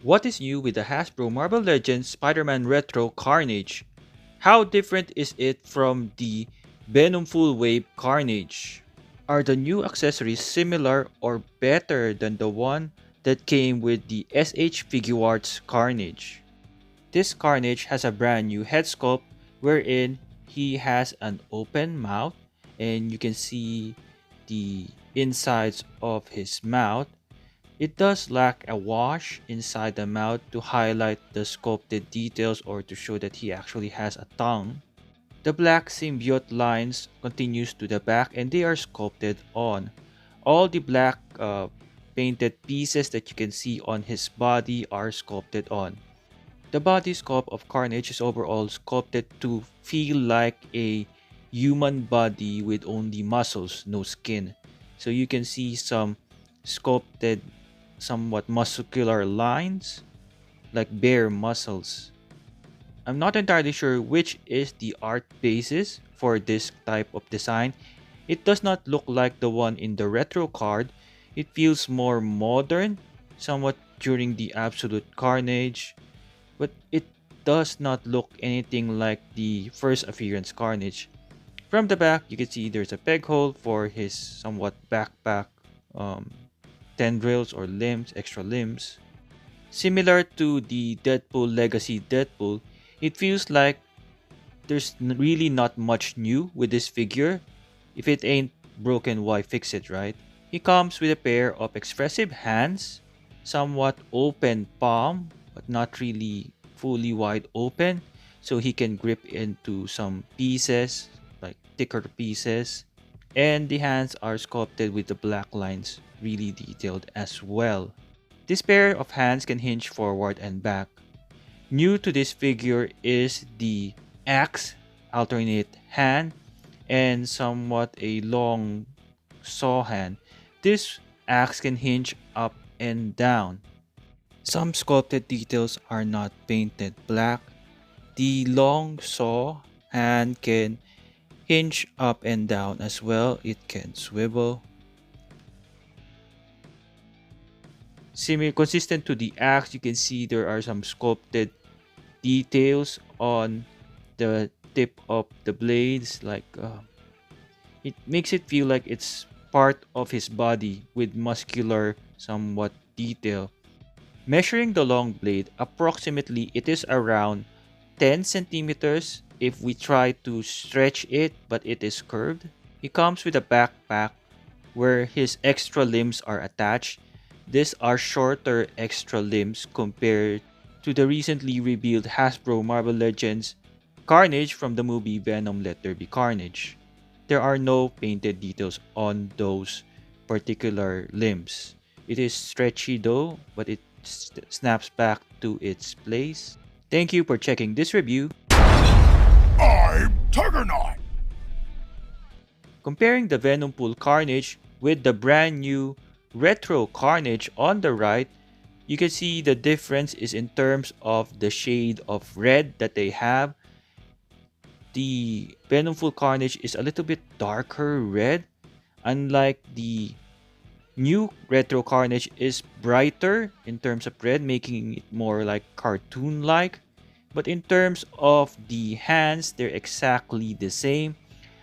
What is new with the Hasbro Marvel Legends Spider-Man Retro Carnage? How different is it from the Venompool Wave Carnage? Are the new accessories similar or better than the one that came with the SH Figuarts Carnage? This Carnage has a brand new head sculpt wherein he has an open mouth and you can see the insides of his mouth. It does lack a wash inside the mouth to highlight the sculpted details or to show that he actually has a tongue. The black symbiote lines continues to the back and they are sculpted on. All the black painted pieces that you can see on his body are sculpted on. The body sculpt of Carnage is overall sculpted to feel like a human body with only muscles, no skin. So you can see some sculpted, somewhat muscular lines, like bare muscles. I'm not entirely sure which is the art basis for this type of design. It does not look like the one in the retro card. It feels more modern, somewhat during the Absolute Carnage, but it does not look anything like the first appearance Carnage. From the back, you can see there's a peg hole for his somewhat backpack um, tendrils or limbs, extra limbs. Similar to the Deadpool Legacy Deadpool, it feels like there's really not much new with this figure. If it ain't broken, why fix it, right? He comes with a pair of expressive hands, somewhat open palm, but not really fully wide open, so he can grip into some pieces, like thicker pieces. And the hands are sculpted with the black lines really detailed as well. This pair of hands can hinge forward and back. New to this figure is the axe alternate hand and somewhat a long saw hand. This axe can hinge up and down. Some sculpted details are not painted black. The long saw hand can hinge up and down as well. It can swivel. Similar, consistent to the axe, you can see there are some sculpted details on the tip of the blades, like it makes it feel like it's part of his body with muscular somewhat detail. Measuring the long blade, approximately it is around 10 centimeters if we try to stretch it, but it is curved. He comes with a backpack where his extra limbs are attached. These are shorter extra limbs compared to the recently revealed Hasbro Marvel Legends Carnage from the movie Venom Let There Be Carnage. There are no painted details on those particular limbs. It is stretchy though, but it snaps back to its place. Thank you for checking this review. I'm Tigerknight! Comparing the Venompool Carnage with the brand new Retro Carnage on the right, you can see the difference is in terms of the shade of red that they have. The Venompool Carnage is a little bit darker red, unlike the new Retro Carnage is brighter in terms of red, making it more like cartoon-like. But in terms of the hands, they're exactly the same.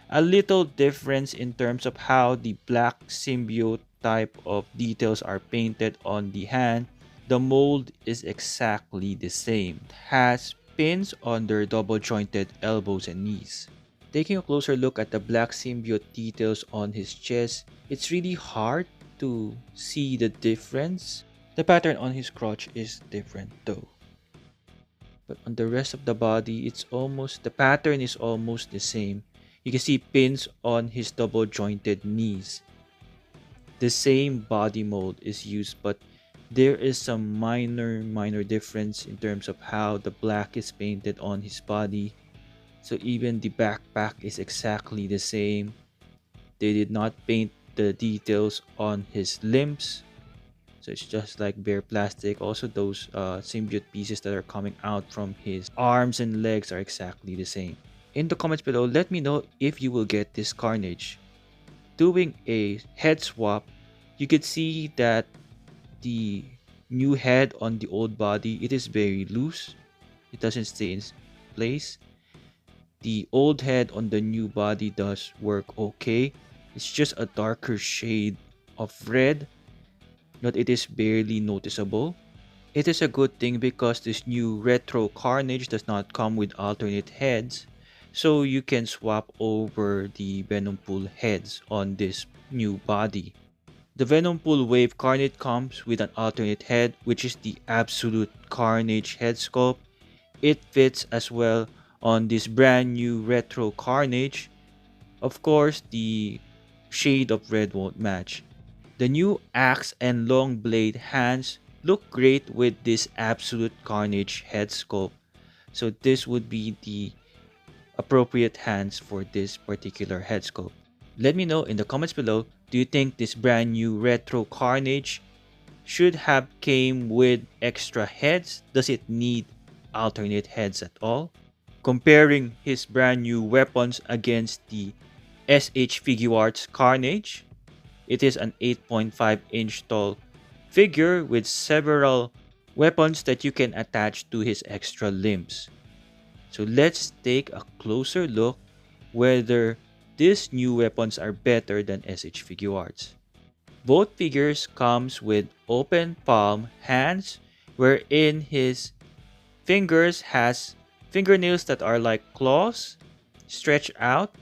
A little difference in terms of how the black symbiote type of details are painted on the hand. The mold is exactly the same. It has pins on their double jointed elbows and knees. Taking a closer look at the black symbiote details on his chest, it's really hard to see the difference. The pattern on his crotch is different though. But on the rest of the body, the pattern is almost the same. You can see pins on his double jointed knees. The same body mold is used, but there is some minor difference in terms of how the black is painted on his body. So even the backpack is exactly the same. They did not paint the details on his limbs, so it's just like bare plastic. Also, those symbiote pieces that are coming out from his arms and legs are exactly the same. In the comments below, let me know if you will get this Carnage. Doing a head swap, you could see that the new head on the old body. It is very loose. It doesn't stay in place. The old head on the new body does work okay. It's just a darker shade of red, but it is barely noticeable. It is a good thing because this new retro Carnage does not come with alternate heads, so you can swap over the Venompool heads on this new body. The Venompool Wave Carnage comes with an alternate head, which is the Absolute Carnage head sculpt. It fits as well on this brand new retro Carnage. Of course, the shade of red won't match. The new axe and long blade hands look great with this Absolute Carnage head sculpt. So this would be the appropriate hands for this particular head sculpt. Let me know in the comments below, do you think this brand new retro Carnage should have came with extra heads? Does it need alternate heads at all? Comparing his brand new weapons against the SH Figuarts Carnage, it is an 8.5 inch tall figure with several weapons that you can attach to his extra limbs. So let's take a closer look whether these new weapons are better than SH Figuarts. Both figures comes with open palm hands wherein his fingers has fingernails that are like claws stretched out.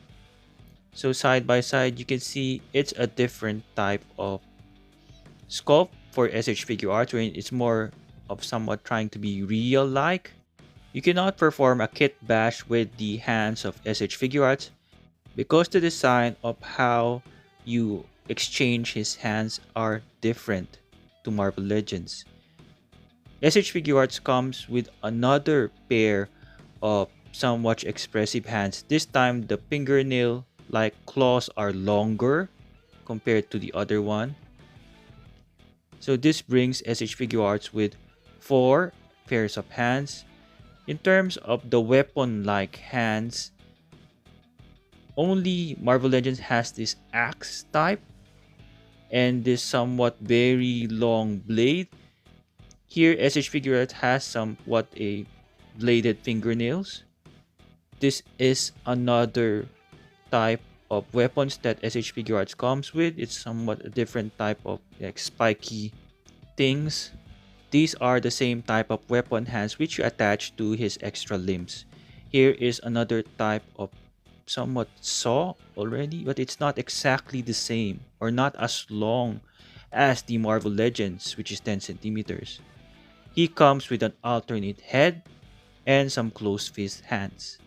So side by side you can see it's a different type of sculpt for SH Figuarts wherein it's more of somewhat trying to be real like. You cannot perform a Kitbash with the hands of SH Figuarts because the design of how you exchange his hands are different to Marvel Legends. SH Figuarts comes with another pair of somewhat expressive hands. This time the fingernail like claws are longer compared to the other one. So this brings SH Figuarts with 4 pairs of hands. In terms of the weapon-like hands, only Marvel Legends has this axe type and this somewhat very long blade. Here, SH Figuarts has somewhat a bladed fingernails. This is another type of weapons that SH Figuarts comes with. It's somewhat a different type of like spiky things. These are the same type of weapon hands which you attach to his extra limbs. Here is another type of somewhat saw already, but it's not exactly the same or not as long as the Marvel Legends, which is 10 centimeters. He comes with an alternate head and some closed fist hands.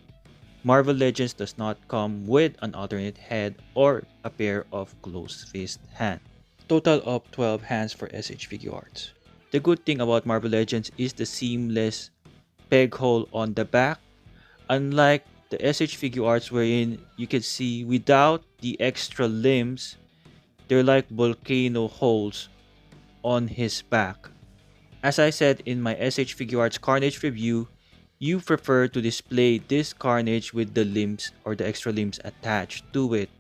Marvel Legends does not come with an alternate head or a pair of closed fist hands. Total of 12 hands for SH Figuarts. The good thing about Marvel Legends is the seamless peg hole on the back. Unlike the SH Figuarts wherein you can see without the extra limbs, they're like volcano holes on his back. As I said in my SH Figuarts Carnage review, you prefer to display this Carnage with the limbs or the extra limbs attached to it,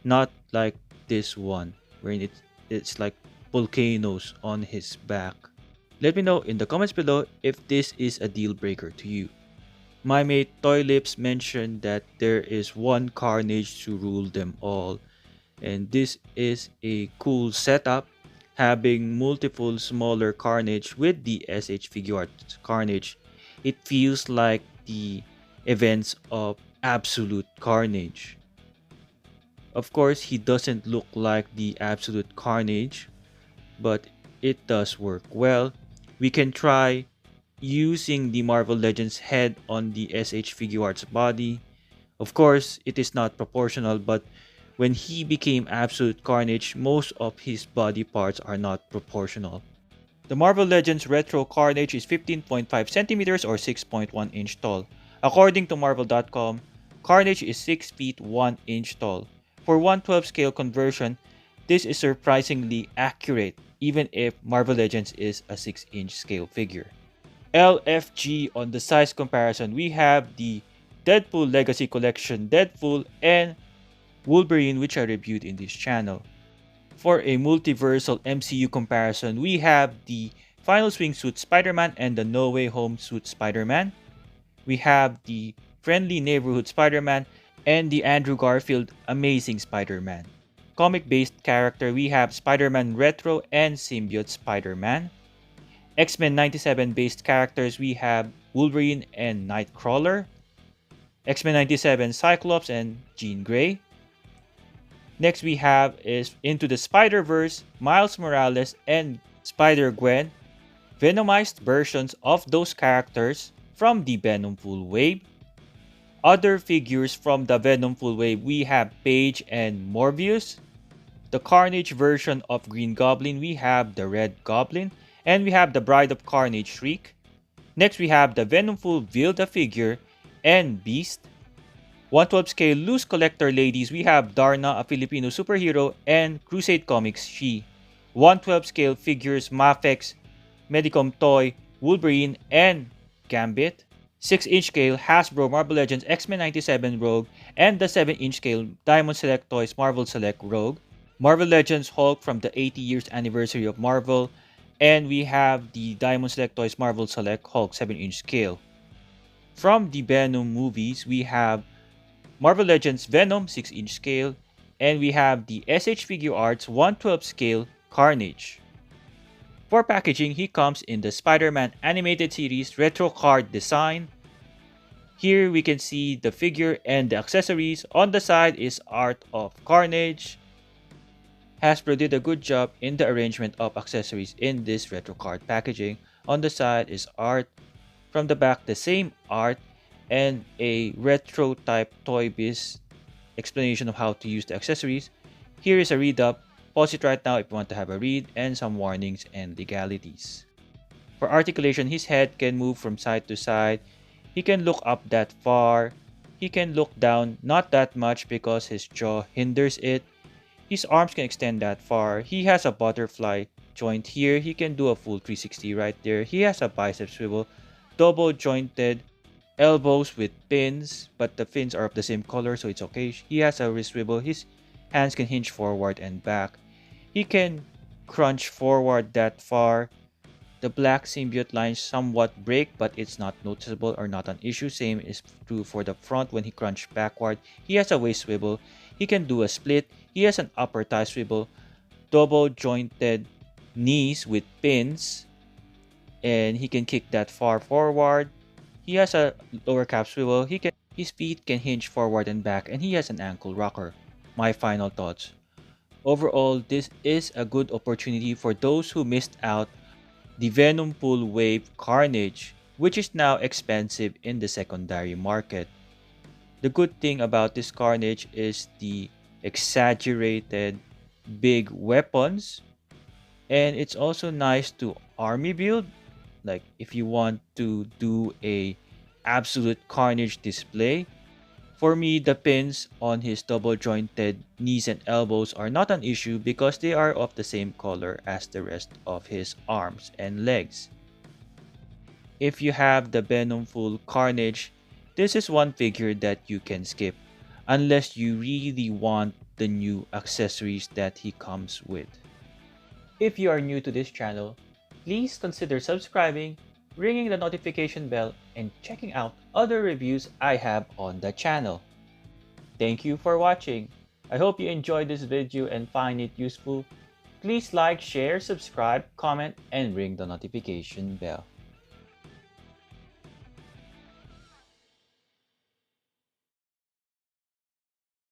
not like this one wherein it's like volcanoes on his back. Let me know in the comments below if this is a deal breaker to you. My mate Toy Lips mentioned that there is one Carnage to rule them all, and this is a cool setup, having multiple smaller Carnage with the SH Figuarts Carnage. It feels like the events of Absolute Carnage. Of course, he doesn't look like the Absolute Carnage, but it does work well. We can try using the Marvel Legends head on the SH Figuarts body. Of course, it is not proportional, but when he became Absolute Carnage, most of his body parts are not proportional. The Marvel Legends Retro Carnage is 15.5 centimeters or 6.1 inch tall. According to Marvel.com, Carnage is 6 feet 1 inch tall. For 1/12 scale conversion, this is surprisingly accurate even if Marvel Legends is a 6-inch scale figure. LFG on the size comparison, we have the Deadpool Legacy Collection Deadpool and Wolverine, which I reviewed in this channel. For a multiversal MCU comparison, we have the Final Swingsuit Spider-Man and the No Way Home Suit Spider-Man. We have the Friendly Neighborhood Spider-Man and the Andrew Garfield Amazing Spider-Man. Comic-based character, we have Spider-Man Retro and Symbiote Spider-Man. X-Men 97 based characters, we have Wolverine and Nightcrawler. X-Men 97 Cyclops and Jean Grey. Next we have is Into the Spider-Verse, Miles Morales and Spider-Gwen. Venomized versions of those characters from the Venompool wave. Other figures from the Venompool wave, we have Paige and Morbius. The Carnage version of Green Goblin, we have the Red Goblin. And we have the Bride of Carnage Shriek. Next we have the Venompool Build-A-Figure and Beast. 112 scale loose collector ladies, we have Darna, a Filipino superhero, and Crusade Comics She. 112 scale figures, Mafex, Medicom Toy, Wolverine, and Gambit. 6-inch scale Hasbro Marvel Legends X-Men 97 Rogue, and the 7-inch scale Diamond Select Toys Marvel Select Rogue. Marvel Legends Hulk from the 80 years anniversary of Marvel, and we have the Diamond Select Toys Marvel Select Hulk 7-inch scale. From the Venom movies, we have Marvel Legends Venom 6-inch scale, and we have the SH Figuarts 112 scale Carnage. For packaging, he comes in the Spider-Man animated series retro card design. Here we can see the figure and the accessories. On the side is art of Carnage. Hasbro did a good job in the arrangement of accessories in this retro card packaging. On the side is art. From the back, the same art and a retro type Toy Biz explanation of how to use the accessories. Here is a read up. Pause it right now if you want to have a read, and some warnings and legalities. For articulation, his head can move from side to side. He can look up that far. He can look down not that much because his jaw hinders it. His arms can extend that far. He has a butterfly joint here. He can do a full 360 right there. He has a bicep swivel, double jointed elbows with pins, but the fins are of the same color, so it's okay. He has a wrist swivel. His hands can hinge forward and back. He can crunch forward that far. The black symbiote lines somewhat break, but it's not noticeable or not an issue. Same is true for the front when he crunched backward. He has a waist swivel. He can do a split. He has an upper thigh swivel, double jointed knees with pins, and he can kick that far forward. He has a lower calf swivel. His feet can hinge forward and back, and he has an ankle rocker. My final thoughts. Overall, this is a good opportunity for those who missed out the Venompool Wave Carnage, which is now expensive in the secondary market. The good thing about this Carnage is the exaggerated big weapons, and it's also nice to army build. Like if you want to do a absolute Carnage display. For me, the pins on his double jointed knees and elbows are not an issue because they are of the same color as the rest of his arms and legs. If you have the Venompool Carnage, this is one figure that you can skip unless you really want the new accessories that he comes with. If you are new to this channel, please consider subscribing, ringing the notification bell, and checking out other reviews I have on the channel. Thank you for watching. I hope you enjoyed this video and find it useful. Please like, share, subscribe, comment, and ring the notification bell.